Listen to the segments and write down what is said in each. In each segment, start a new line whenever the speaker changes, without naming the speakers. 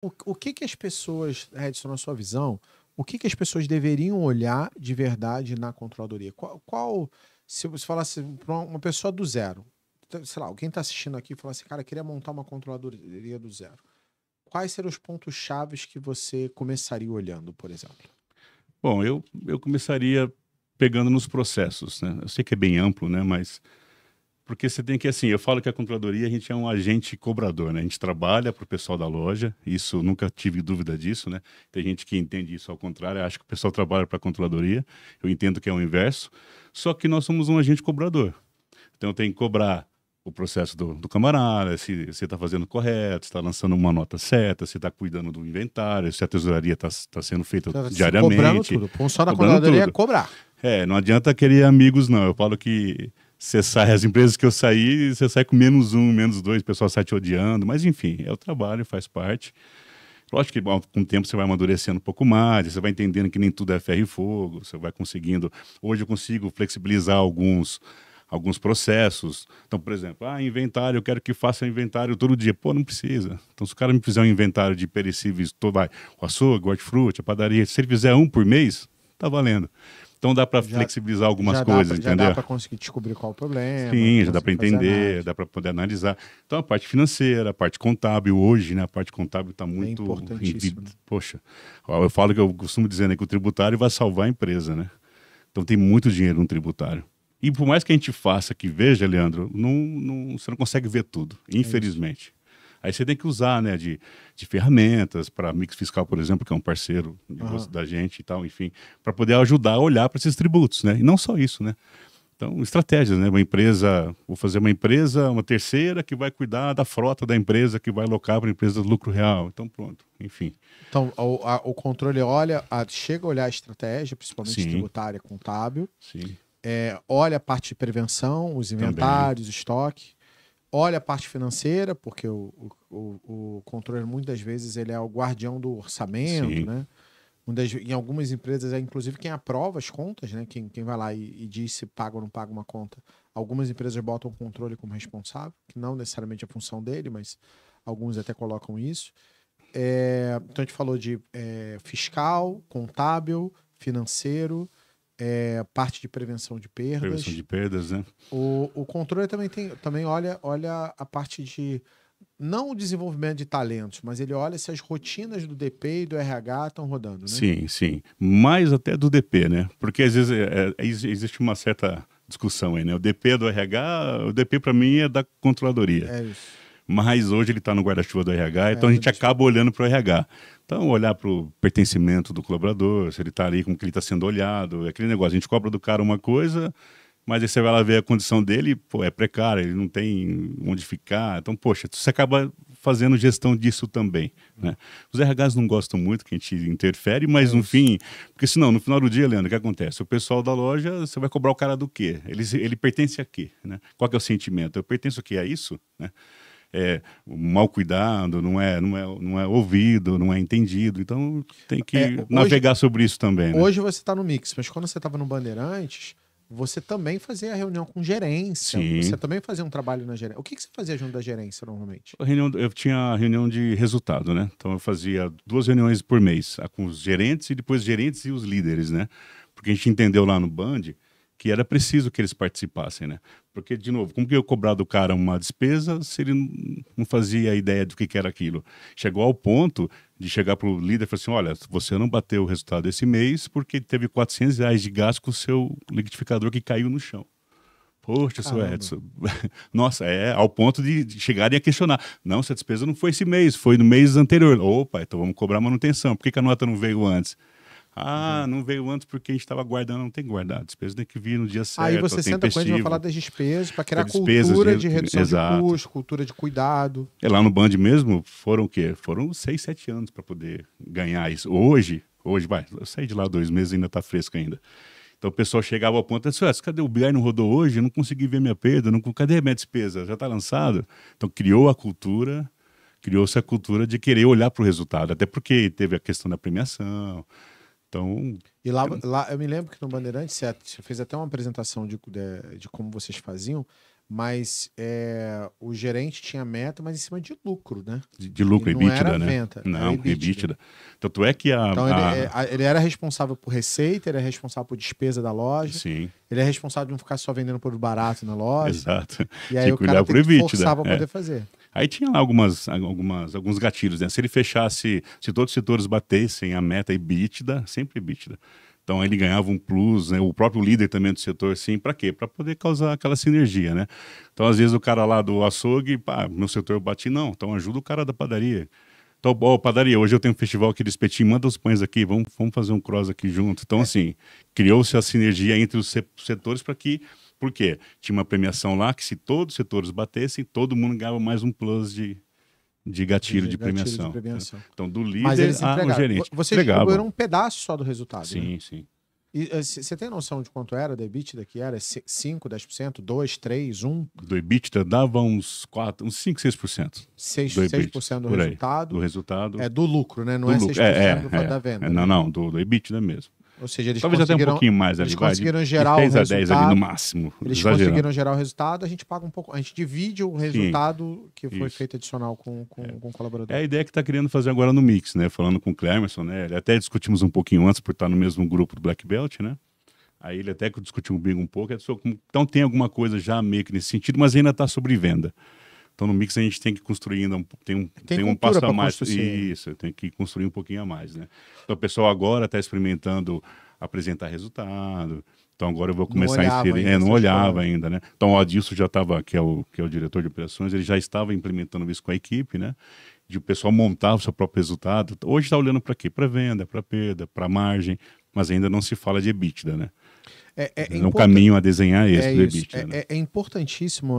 O que que as pessoas, Edson, na sua visão, o que que as pessoas deveriam olhar de verdade na controladoria? Se você falasse para uma pessoa do zero, então, sei lá, alguém está assistindo aqui e fala assim, cara, queria montar uma controladoria do zero. Quais seriam os pontos chaves que você começaria olhando, por exemplo?
Bom, eu começaria pegando nos processos, né? Eu sei que é bem amplo, né? Mas porque você tem que, assim, eu falo que a controladoria a gente é um agente cobrador, né? A gente trabalha para o pessoal da loja, isso nunca tive dúvida disso, né? Tem gente que entende isso ao contrário, acha que o pessoal trabalha para a controladoria, eu entendo que é o inverso, só que nós somos um agente cobrador. Então eu tenho que cobrar o processo do camarada, se você está fazendo correto, se está lançando uma nota certa, se está cuidando do inventário, se a tesouraria está sendo feita
Se cobrando
diariamente,
tudo. A função da
cobrando
controladoria é
tudo.
cobrar.
Não adianta querer amigos, não. Eu falo que você sai, as empresas que eu saí, você sai com menos um, menos dois, o pessoal sai te odiando, mas enfim, é o trabalho, faz parte. Lógico que bom, com o tempo você vai amadurecendo um pouco mais, você vai entendendo que nem tudo é ferro e fogo, você vai conseguindo. Hoje eu consigo flexibilizar alguns processos. Então, por exemplo, inventário, eu quero que faça inventário todo dia. Pô, não precisa. Então, se o cara me fizer um inventário de perecíveis, o açougue, o hortifruti, a padaria, se ele fizer um por mês, tá valendo. Então dá para
Já,
flexibilizar algumas
já dá
coisas,
pra, já dá
entendeu?
para conseguir descobrir qual o problema,
Sim, já dá para
conseguir fazer
entender,
análise.
dá para poder analisar. Então a parte financeira, a parte contábil hoje, né? A parte contábil está
É
muito
importantíssimo, né?
poxa, eu falo que eu costumo dizer, né, que o tributário vai salvar a empresa, né? Então tem muito dinheiro no tributário. E por mais que a gente faça que veja, Leandro, você não consegue ver tudo,
É isso.
infelizmente. Aí você tem que usar, né, de ferramentas para Mix Fiscal, por exemplo, que é um parceiro
Aham.
da gente e tal, enfim, para poder ajudar a olhar para esses tributos, né? E não só isso, né? Então, estratégias, né? Vou fazer uma empresa, uma terceira que vai cuidar da frota da empresa, que vai alocar para a empresa do lucro real. Então, pronto, enfim.
Então, o controle olha, chega a olhar a estratégia, principalmente
Sim,
tributária, contábil,
sim,
olha a parte de prevenção, os
também.
inventários, estoque, olha a parte financeira, porque o controle muitas vezes ele é o guardião do orçamento,
Sim,
né? Em algumas empresas é inclusive quem aprova as contas, né? Quem vai lá e diz se paga ou não paga uma conta. Algumas empresas botam o controle como responsável, que não necessariamente é função dele, mas alguns até colocam isso. Então a gente falou de fiscal, contábil, financeiro, parte de prevenção de
prevenção
perdas.
de perdas, né?
O controle também olha a parte de não o desenvolvimento de talentos, mas ele olha se as rotinas do DP e do RH estão rodando, né?
Sim, sim. Mais até do DP, né? Porque às vezes existe uma certa discussão aí, né? O DP é do RH, o DP para mim é da controladoria.
É isso.
Mas hoje ele está no guarda-chuva do RH, então a
Não
gente
deixa.
acaba olhando para o RH. Então, olhar para o pertencimento do colaborador, se ele está ali, como que ele está sendo olhado, é aquele negócio, a gente cobra do cara uma coisa, mas aí você vai lá ver a condição dele, pô, é precária, ele não tem onde ficar, então, poxa, você acaba fazendo gestão disso também, né? Os RHs não gostam muito que a gente interfere, mas
É
no
isso.
fim, porque senão, no final do dia, Leandro, o que acontece? O pessoal da loja, você vai cobrar o cara do quê? Ele pertence a quê, né? Qual que é o sentimento? Eu pertenço a quê? A isso, né? Mal cuidado, não é ouvido, não é entendido. Então tem
É,
que
hoje,
navegar sobre isso também, né?
hoje você está no Mix, mas quando você estava no Bandeirantes, você também fazia reunião com gerência, você
Sim.
também fazia um trabalho na gerência. O que você fazia junto da gerência normalmente?
Eu tinha a reunião de resultado, né? Então eu fazia 2 reuniões por mês, com os gerentes e depois gerentes e os líderes, né? Porque a gente entendeu lá no Band que era preciso que eles participassem, né? Porque, de novo, como que eu cobrar do cara uma despesa se ele não fazia ideia do que era aquilo? Chegou ao ponto de chegar para o líder e falar assim, olha, você não bateu o resultado esse mês porque teve R$ 400 de gasto com o seu liquidificador que caiu no chão. Poxa, seu
Caramba.
Edson. Nossa, ao ponto de chegarem a questionar. Não, essa despesa não foi esse mês, foi no mês anterior. Opa, então vamos cobrar manutenção. Por que a nota não veio antes? Ah,
Entendi.
não veio antes porque a gente estava guardando. Não tem que guardar. A despesa tem que vir no dia
Aí
certo,
você senta com eles e vai falar
tempestivo.
das despesas para
Com
criar
despesas
cultura
de...
de redução de
Exato.
custo, cultura de cuidado.
Lá no Band mesmo, foram o quê? Foram 6, 7 anos para poder ganhar isso. Hoje, vai, eu saí de lá 2 meses, ainda está fresco ainda. Então o pessoal chegava ao ponto, assim, cadê o BI não rodou hoje? Eu não consegui ver minha perda, não, cadê a minha despesa? Já está lançado? Então criou-se a cultura de querer olhar para o resultado, até porque teve a questão da premiação. Então,
E lá eu me lembro que no Bandeirantes você fez até uma apresentação de como vocês faziam, mas o gerente tinha meta, mas em cima de lucro, né?
De lucro,
E não
EBITDA,
era
né?
venda,
Não,
era EBITDA.
EBITDA. Tanto é que
Então ele era responsável por receita, ele era responsável por despesa da loja,
Sim,
ele é responsável de não ficar só vendendo produto barato na loja.
exato.
E aí
Tinha
o
que
cara
olhar
tem
pro
que
EBITDA.
forçar para poder fazer.
Aí tinha lá alguns gatilhos, né? Se ele fechasse, se todos os setores batessem a meta EBITDA, sempre EBITDA. Então ele ganhava um plus, né? O próprio líder também do setor, sim, para quê? Para poder causar aquela sinergia, né? Então às vezes o cara lá do açougue, pá, meu setor eu bati, não, então ajuda o cara da padaria. Então, padaria, hoje eu tenho um festival aqui de espetinho, manda os pães aqui, vamos fazer um cross aqui junto. Então, assim, criou-se a sinergia entre os setores para que, por quê? Tinha uma premiação lá que se todos os setores batessem, todo mundo ganhava mais um plus de gatilho de
Gatilho de
premiação.
premiação.
Então, do
Mas
líder
eles
ao
entregaram.
gerente.
Vocês
Entregava.
distribuíram um pedaço só do resultado, né?
Sim, sim.
E você tem noção de quanto era da EBITDA que era? 5, 10%, 2, 3, 1?
Do EBITDA dava uns 5, 6%.
6% do
por aí,
resultado.
do resultado.
É do lucro, né? Não
do
é
lucro.
6% da venda.
Não,
né?
não, do EBITDA mesmo.
Ou seja, eles
Talvez até um
conseguiram,
pouquinho mais ali,
eles
vai,
conseguiram
de
gerar o
6 a 10 ali no
resultado.
máximo.
Eles
exagerando.
conseguiram gerar o resultado, a gente paga um pouco, a gente divide o resultado que foi
isso.
feito adicional com o colaborador.
É a ideia que está querendo fazer agora no Mix, né? Falando com o Clemerson, né? Até discutimos um pouquinho antes por estar no mesmo grupo do Black Belt, né? Aí ele até discutiu comigo um pouco. Então tem alguma coisa já meio que nesse sentido, mas ainda está sobre venda. Então no Mix a gente tem que construir ainda tem um passo a mais. Isso, tem que construir um pouquinho a mais, né? Então o pessoal agora está experimentando apresentar resultado. Então agora eu vou começar a inserir. Não olhava ainda, né? Então o Adilson já estava, que é o diretor de operações, ele já estava implementando isso com a equipe, né? De o pessoal montar o seu próprio resultado. Hoje está olhando para quê? Para venda, para perda, para margem, mas ainda não se fala de EBITDA, né? É um caminho a desenhar esse do EBITDA. Né?
É importantíssimo,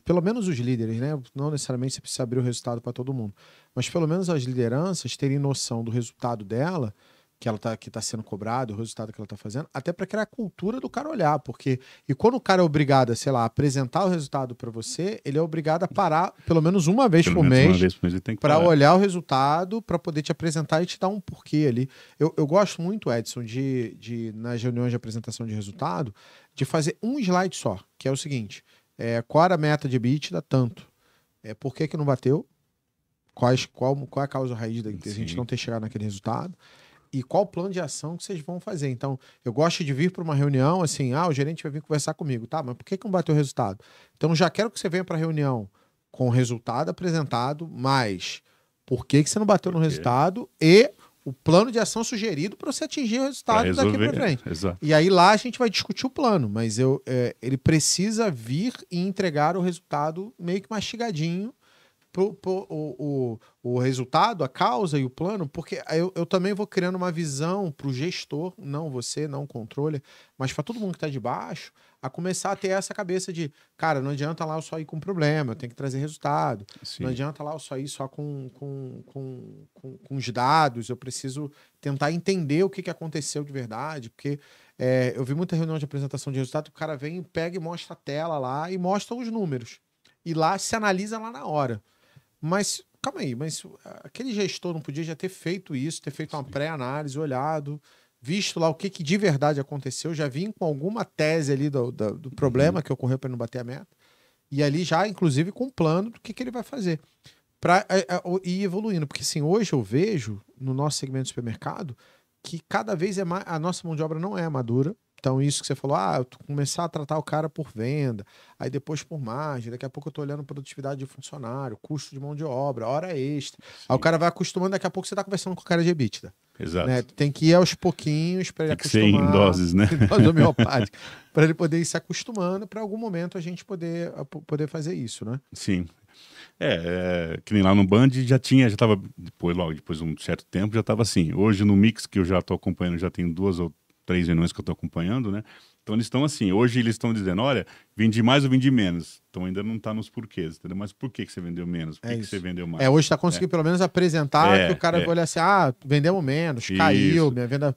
pelo menos os líderes, né? Não necessariamente você precisa abrir o resultado para todo mundo, mas pelo menos as lideranças terem noção do resultado dela, que está sendo cobrado, o resultado que ela está fazendo, até para criar a cultura do cara olhar, e quando o cara é obrigado, sei lá, a apresentar o resultado para você, ele é obrigado a parar pelo menos uma vez por mês para olhar o resultado, para poder te apresentar e te dar um porquê ali. Eu gosto muito, Edson, nas reuniões de apresentação de resultado, de fazer um slide só, que é o seguinte, qual era a meta de EBITDA, tanto, por que não bateu, qual é a causa raiz da gente não ter chegado naquele resultado, e qual o plano de ação que vocês vão fazer. Então, eu gosto de vir para uma reunião assim, o gerente vai vir conversar comigo, tá, mas por que não bateu o resultado? Então, já quero que você venha para a reunião com o resultado apresentado, mas por que você não bateu no resultado e o plano de ação sugerido para você atingir o resultado daqui para frente.
Exato.
E aí lá a gente vai discutir o plano, mas ele precisa vir e entregar o resultado meio que mastigadinho, o resultado, a causa e o plano, porque eu também vou criando uma visão para o gestor, não você, não o controller, mas para todo mundo que está de baixo, a começar a ter essa cabeça de, cara, não adianta lá eu só ir com problema, eu tenho que trazer resultado. Sim. Não adianta lá eu só ir só com os dados, eu preciso tentar entender o que aconteceu de verdade, porque eu vi muita reunião de apresentação de resultado, o cara vem, pega e mostra a tela lá e mostra os números. E lá se analisa lá na hora. Mas, calma aí, mas aquele gestor não podia já ter feito isso, ter feito uma pré-análise, olhado, visto lá o que de verdade aconteceu, já vim com alguma tese ali do problema que ocorreu para não bater a meta, e ali já, inclusive, com um plano do que ele vai fazer para ir evoluindo. Porque, assim, hoje eu vejo, no nosso segmento de supermercado, que cada vez a nossa mão de obra não é madura. Então, isso que você falou, eu começar a tratar o cara por venda, aí depois por margem, daqui a pouco eu tô olhando produtividade de funcionário, custo de mão de obra, hora extra. Sim. Aí o cara vai acostumando, daqui a pouco você tá conversando com o cara de EBITDA.
Exato.
Né? Tem que ir aos pouquinhos para ele acostumar.
Tem que ser em doses, né?
Em dose homeopática. Para ele poder ir se acostumando, para algum momento a gente poder fazer isso, né?
Sim. Que nem lá no Band já estava, depois de um certo tempo, já estava assim. Hoje no Mix, que eu já estou acompanhando, já tem 2 ou 3 reuniões que eu estou acompanhando, né? Então eles estão assim, hoje eles estão dizendo, olha, vendi mais ou vendi menos. Então ainda não está nos porquês, entendeu? Mas por que você vendeu menos? Por que você vendeu mais?
Hoje está conseguindo pelo menos apresentar que o cara vai olhar assim, vendemos menos, caiu, minha venda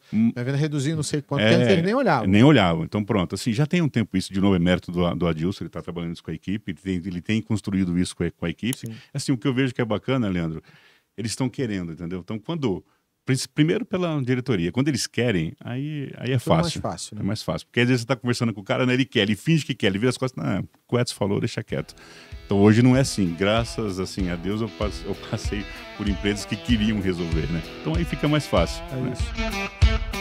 reduziu não sei quanto, antes eles nem olhavam.
Nem olhavam, então pronto. Assim, já tem um tempo isso, de novo, é mérito do Adilson, ele está trabalhando isso com a equipe, ele tem construído isso com a equipe. Sim. Assim, o que eu vejo que é bacana, Leandro, eles estão querendo, entendeu? Então quando Primeiro pela diretoria. Quando eles querem, aí é
Tudo mais
fácil.
fácil, né?
É mais fácil. Porque às vezes você está conversando com o cara, né, ele quer, ele finge que quer, ele vira as costas, não, o Edson falou, deixa quieto. Então hoje não é assim. Graças assim, a Deus eu passei por empresas que queriam resolver, né? Então aí fica mais fácil.
É
né?
isso.